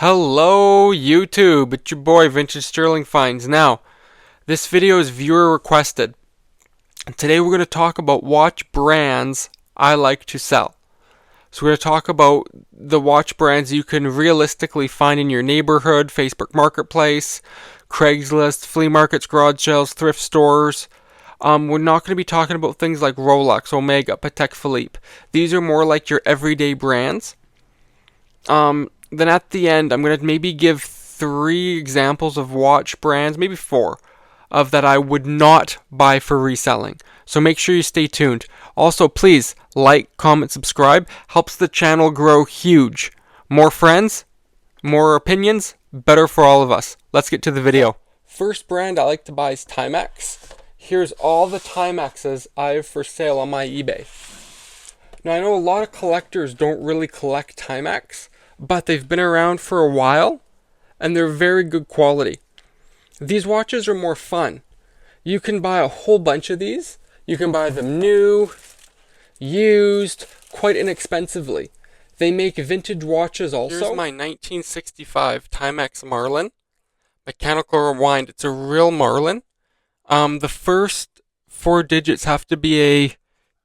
Hello YouTube, it's your boy Vintage Sterling Finds. Now, this video is viewer requested. And today we're going to talk about watch brands I like to sell. So we're going to talk about the watch brands you can realistically find in your neighborhood, Facebook Marketplace, Craigslist, flea markets, garage sales, thrift stores. We're not going to be talking about things like Rolex, Omega, Patek Philippe. These are more like your everyday brands. Then at the end, I'm going to maybe give 3 examples of watch brands, maybe 4, of that I would not buy for reselling. So make sure you stay tuned. Also, please like, comment, subscribe. Helps the channel grow huge. More friends, more opinions, better for all of us. Let's get to the video. First brand I like to buy is Timex. Here's all the Timexes I have for sale on my eBay. Now, I know a lot of collectors don't really collect Timex, but they've been around for a while, and they're very good quality. These watches are more fun. You can buy a whole bunch of these. You can buy them new, used, quite inexpensively. They make vintage watches also. Here's my 1965 Timex Marlin. Mechanical rewind. It's a real Marlin. The first 4 digits have to be a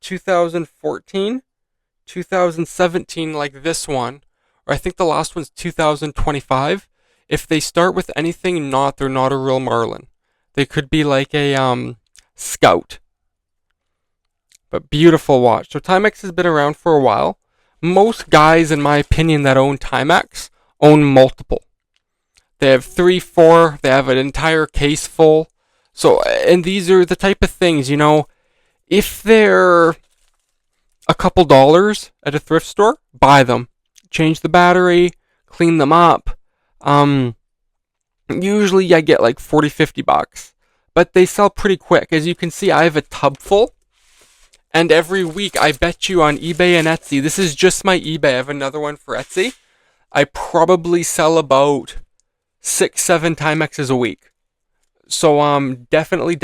2014, 2017 like this one, or I think the last one's 2025. If they start with anything they're not a real Marlin. They could be like a Scout. But beautiful watch. So Timex has been around for a while. Most guys, in my opinion, that own Timex own multiple. They have 3, 4. They have an entire case full. So, and these are the type of things, if they're a couple dollars at a thrift store, buy them. Change the battery, clean them up. Usually I get like 40, 50 bucks, but they sell pretty quick. As you can see, I have a tub full, and every week I bet you on eBay and Etsy. This is just my eBay. I have another one for Etsy. I probably sell about 6, 7 Timexes a week. So definitely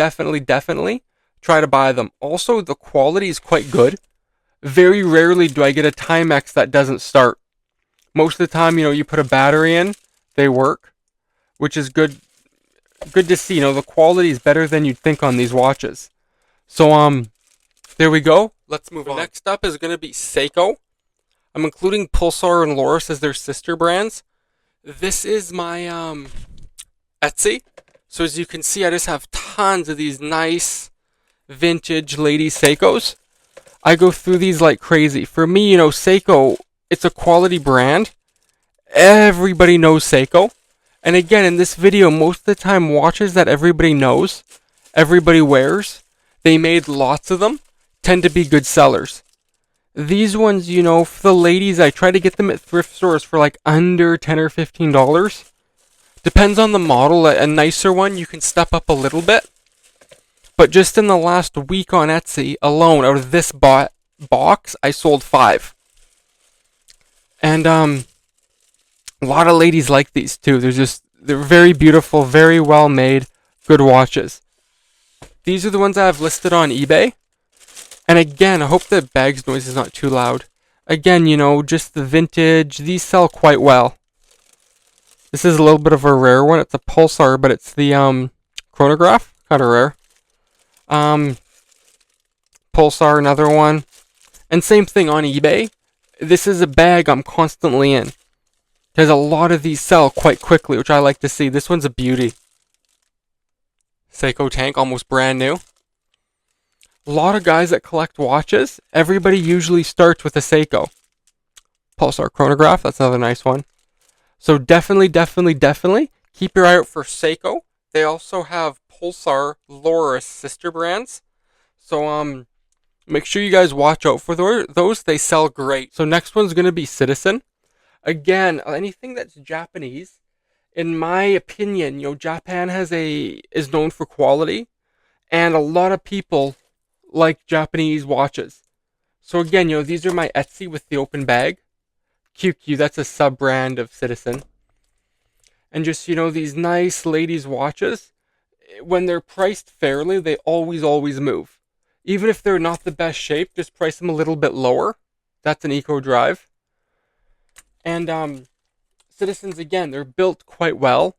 try to buy them. Also, the quality is quite good. Very rarely do I get a Timex that doesn't start. Most of the time, you put a battery in, they work, which is good to see. The quality is better than you'd think on these watches. So there we go. Let's move on. Next up is going to be Seiko. I'm including Pulsar and Lorus as their sister brands. This is my Etsy. So as you can see, I just have tons of these nice vintage lady Seikos. I go through these like crazy. For me, Seiko, it's a quality brand. Everybody knows Seiko. And again, in this video, most of the time, watches that everybody knows, everybody wears, they made lots of them, tend to be good sellers. These ones, for the ladies, I try to get them at thrift stores for like under $10 or $15. Depends on the model. A nicer one, you can step up a little bit. But just in the last week on Etsy alone, out of this box, I sold 5. And a lot of ladies like these too. They're very beautiful, very well made, good watches. These are the ones I have listed on eBay. And again, I hope the bag's noise is not too loud. Again, just the vintage. These sell quite well. This is a little bit of a rare one. It's a Pulsar, but it's the chronograph. Kind of rare. Pulsar, another one. And same thing on eBay. This is a bag I'm constantly in. Because a lot of these sell quite quickly, which I like to see. This one's a beauty. Seiko tank, almost brand new. A lot of guys that collect watches, everybody usually starts with a Seiko. Pulsar chronograph, that's another nice one. So definitely keep your eye out for Seiko. They also have Pulsar, Lorus sister brands. So make sure you guys watch out for those. They sell great. So next one's going to be Citizen. Again, anything that's Japanese, in my opinion, Japan is known for quality, and a lot of people like Japanese watches. So again, these are my Etsy with the open bag. QQ, that's a sub-brand of Citizen. And just, these nice ladies' watches, when they're priced fairly, they always move. Even if they're not the best shape, just price them a little bit lower. That's an eco drive. And Citizens, again, they're built quite well,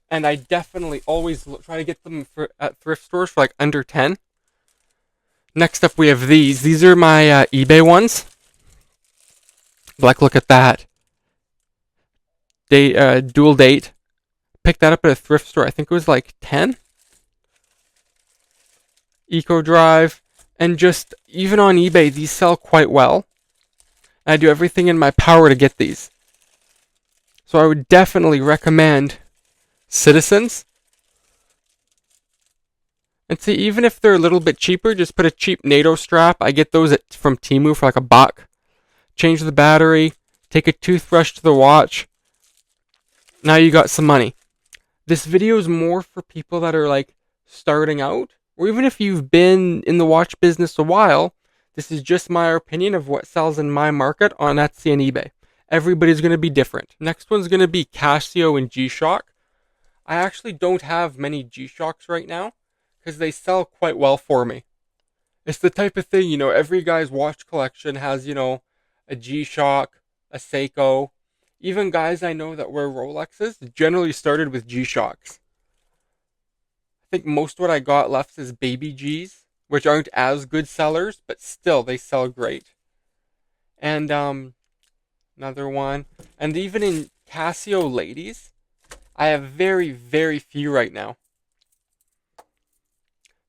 and I definitely always try to get them at thrift stores for like under 10. Next up, we have these. These are my eBay ones. Like, look at that. Dual date. Picked that up at a thrift store. I think it was like 10. Eco Drive. And just, even on eBay, these sell quite well. I do everything in my power to get these. So I would definitely recommend Citizens. And see, even if they're a little bit cheaper, just put a cheap NATO strap. I get those from Temu for like $1. Change the battery. Take a toothbrush to the watch. Now you got some money. This video is more for people that are like starting out, or even if you've been in the watch business a while. This is just my opinion of what sells in my market on Etsy and eBay. Everybody's going to be different. Next one's going to be Casio and G-Shock. I actually don't have many G-Shocks right now because they sell quite well for me. It's the type of thing, every guy's watch collection has, a G-Shock, a Seiko. Even guys I know that wear Rolexes generally started with G-Shocks. I think most what I got left is baby G's, which aren't as good sellers, but still they sell great. And another one. And even in Casio ladies, I have very, very few right now.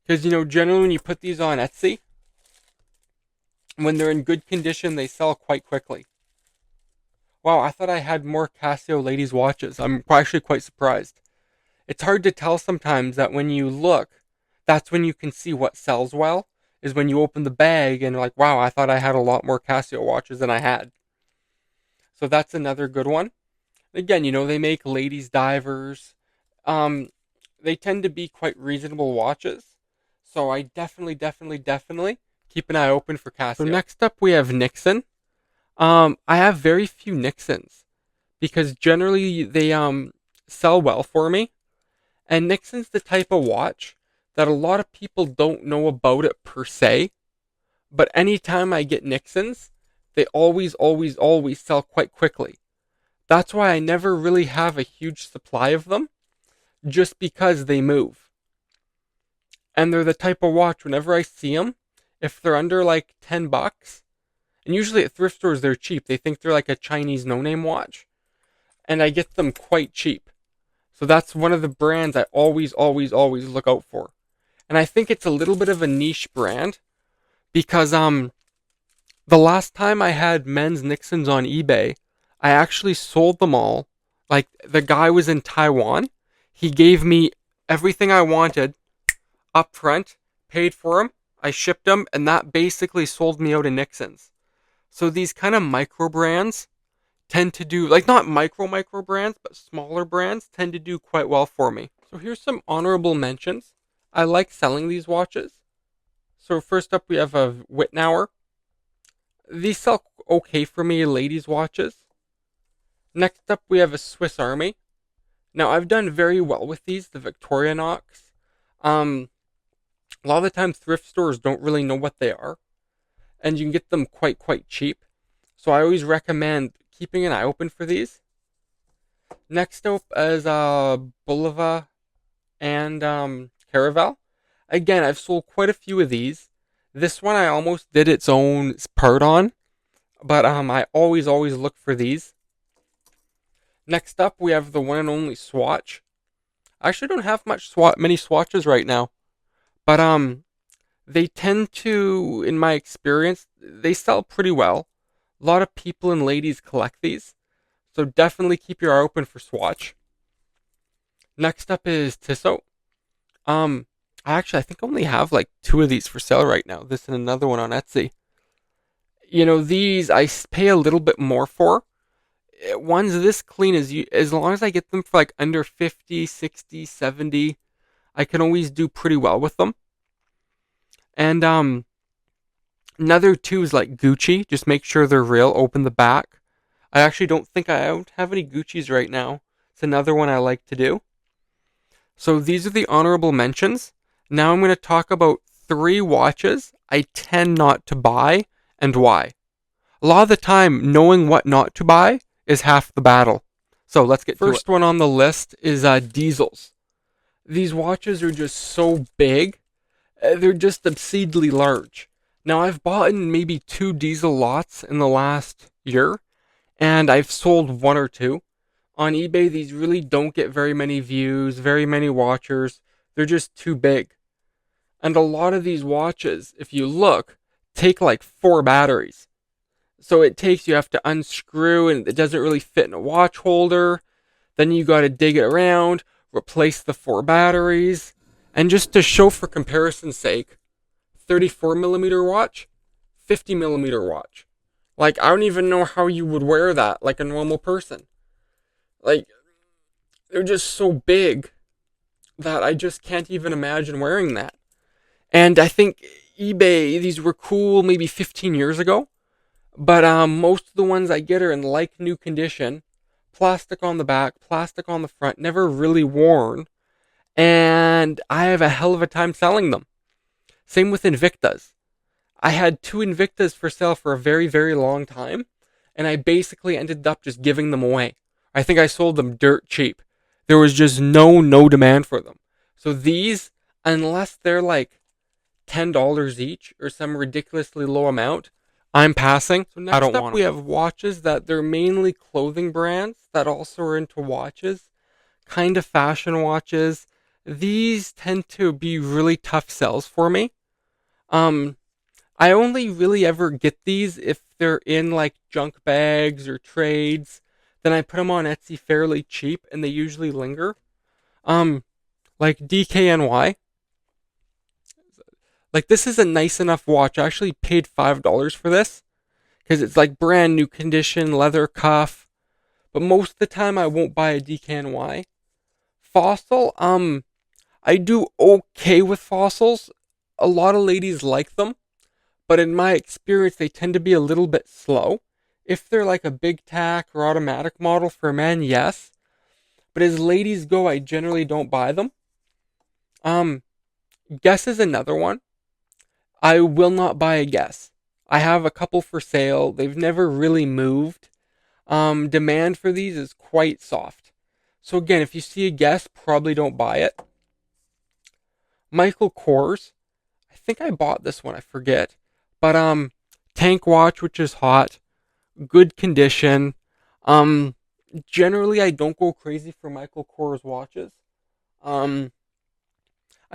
Because, generally when you put these on Etsy, when they're in good condition, they sell quite quickly. Wow, I thought I had more Casio ladies watches. I'm actually quite surprised. It's hard to tell sometimes that when you look, that's when you can see what sells well, is when you open the bag and you're like, wow, I thought I had a lot more Casio watches than I had. So that's another good one. Again, they make ladies divers. They tend to be quite reasonable watches. So I definitely keep an eye open for Casio. So next up we have Nixon. I have very few Nixons because generally they sell well for me. And Nixon's the type of watch that a lot of people don't know about it per se. But anytime I get Nixons, they always sell quite quickly. That's why I never really have a huge supply of them, just because they move. And they're the type of watch, whenever I see them, if they're under like $10, and usually at thrift stores they're cheap. They think they're like a Chinese no-name watch. And I get them quite cheap. So that's one of the brands I always look out for. And I think it's a little bit of a niche brand. Because the last time I had men's Nixons on eBay, I actually sold them all. Like, the guy was in Taiwan. He gave me everything I wanted up front, paid for them, I shipped them, and that basically sold me out of Nixons. So these kind of micro brands tend to do, like, not micro brands, but smaller brands tend to do quite well for me. So here's some honorable mentions. I like selling these watches. So first up we have a Wittnauer. These sell okay for me, ladies' watches. Next up we have a Swiss Army. Now I've done very well with these, the Victorinox. A lot of the time thrift stores don't really know what they are. And you can get them quite cheap. So I always recommend keeping an eye open for these. Next up is Bulova and Caraval. Again, I've sold quite a few of these. This one I almost did its own part on, but I always look for these. Next up, we have the one and only Swatch. I actually don't have many Swatches right now, but they tend to, in my experience, they sell pretty well. A lot of people and ladies collect these, so definitely keep your eye open for Swatch. Next up is Tissot. I think I only have like 2 of these for sale right now. This and another one on Etsy. These I pay a little bit more for. Ones this clean, as long as I get them for like under 50, 60, 70, I can always do pretty well with them. And another 2 is like Gucci. Just make sure they're real. Open the back. I actually don't have any Gucci's right now. It's another one I like to do. So these are the honorable mentions. Now I'm going to talk about 3 watches I tend not to buy and why. A lot of the time, knowing what not to buy is half the battle. So let's get to it. First one on the list is diesels. These watches are just so big. They're just obscenely large. Now, I've bought in maybe 2 diesel lots in the last year, and I've sold 1 or 2. On eBay, these really don't get very many views, very many watchers. They're just too big. And a lot of these watches, if you look, take like 4 batteries. So you have to unscrew, and it doesn't really fit in a watch holder. Then you got to dig it around, replace the 4 batteries. And just to show for comparison's sake, 34mm watch, 50mm watch. Like, I don't even know how you would wear that like a normal person. Like, they're just so big that I just can't even imagine wearing that. And I think eBay, these were cool maybe 15 years ago. But most of the ones I get are in like new condition. Plastic on the back, plastic on the front, never really worn. And I have a hell of a time selling them. Same with Invictas. I had 2 Invictas for sale for a very, very long time. And I basically ended up just giving them away. I think I sold them dirt cheap. There was just no demand for them. So these, unless they're like $10 each or some ridiculously low amount, I'm passing. So next up, we have watches that they're mainly clothing brands that also are into watches. Kind of fashion watches. These tend to be really tough sells for me. I only really ever get these if they're in like junk bags or trades. Then I put them on Etsy fairly cheap, and they usually linger. Like DKNY. Like, this is a nice enough watch. I actually paid $5 for this because it's like brand new condition, leather cuff. But most of the time, I won't buy a DKNY. Fossil, I do okay with fossils. A lot of ladies like them, but in my experience, they tend to be a little bit slow. If they're like a big tack or automatic model for men, yes. But as ladies go, I generally don't buy them. Guess is another one. I will not buy a Guess. I have a couple for sale. They've never really moved. Demand for these is quite soft. So again, if you see a Guess, probably don't buy it. Michael Kors. I think I bought this one. I forget. But tank watch, which is hot. Good condition. Generally, I don't go crazy for Michael Kors watches. I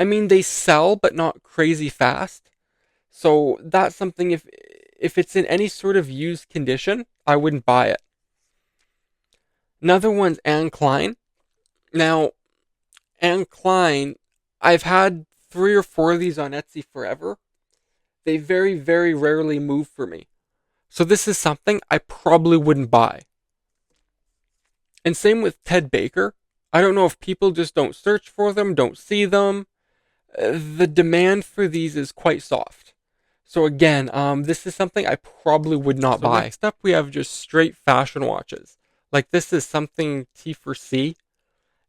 mean, they sell, but not crazy fast. So that's something, if it's in any sort of used condition, I wouldn't buy it. Another one's Anne Klein. Now, Anne Klein, I've had 3 or 4 of these on Etsy forever. They very, very rarely move for me. So this is something I probably wouldn't buy. And same with Ted Baker. I don't know if people just don't search for them, don't see them. The demand for these is quite soft. So again, this is something I probably would not buy. Next up, we have just straight fashion watches. Like, this is something T for C.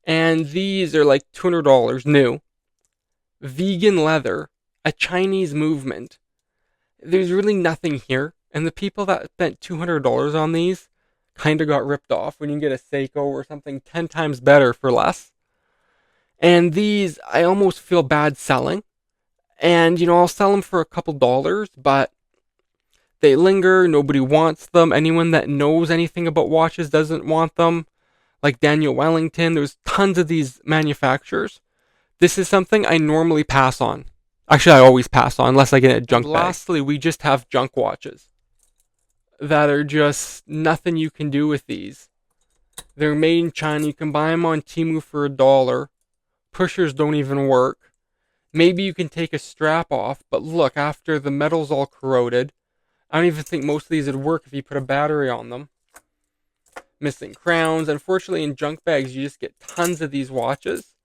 And these are like $200 new. Vegan leather, a Chinese movement. There's really nothing here. And the people that spent $200 on these kind of got ripped off when you get a Seiko or something 10 times better for less. And these, I almost feel bad selling. And, I'll sell them for a couple dollars, but they linger. Nobody wants them. Anyone that knows anything about watches doesn't want them. Like Daniel Wellington, there's tons of these manufacturers. This is something I normally pass on. Actually, I always pass on unless I get a junk bag. Lastly, we just have junk watches that are just nothing you can do with these. They're made in China. You can buy them on Temu for $1. Pushers don't even work. Maybe you can take a strap off, but look, after the metal's all corroded, I don't even think most of these would work if you put a battery on them. Missing crowns. Unfortunately, in junk bags, you just get tons of these watches.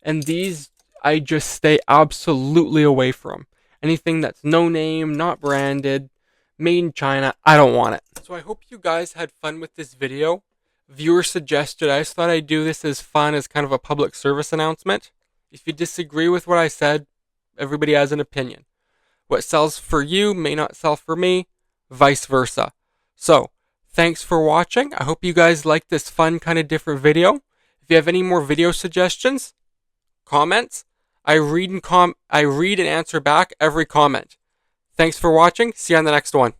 And these, I just stay absolutely away from. Anything that's no name, not branded, made in China, I don't want it. So I hope you guys had fun with this video. Viewer suggested. I just thought I'd do this as fun as kind of a public service announcement. If you disagree with what I said, everybody has an opinion. What sells for you may not sell for me, vice versa. So, Thanks for watching. I hope you guys liked this fun kind of different video. If you have any more video suggestions, comments, I read and answer back every comment. Thanks for watching. See you on the next one.